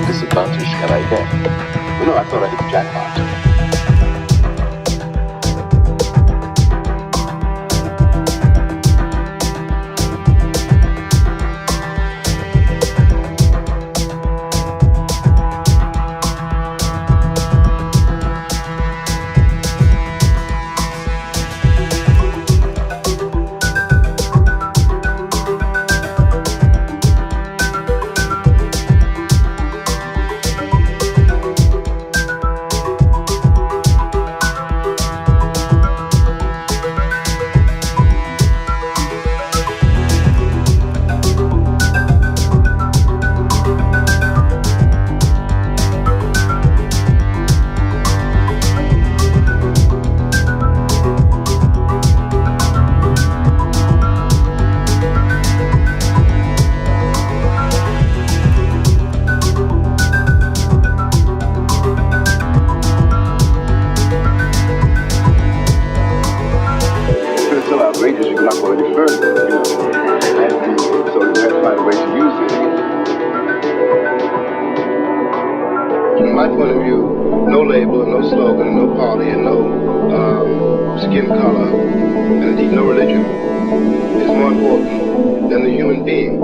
disadvantage can I get? You know, I thought I hit the jackpot. Outrageous, you cannot go any further, you know. So you have to find a way to use it. From my point of view, no label, no slogan, no party, and no skin color, and indeed no religion is more important than the human being.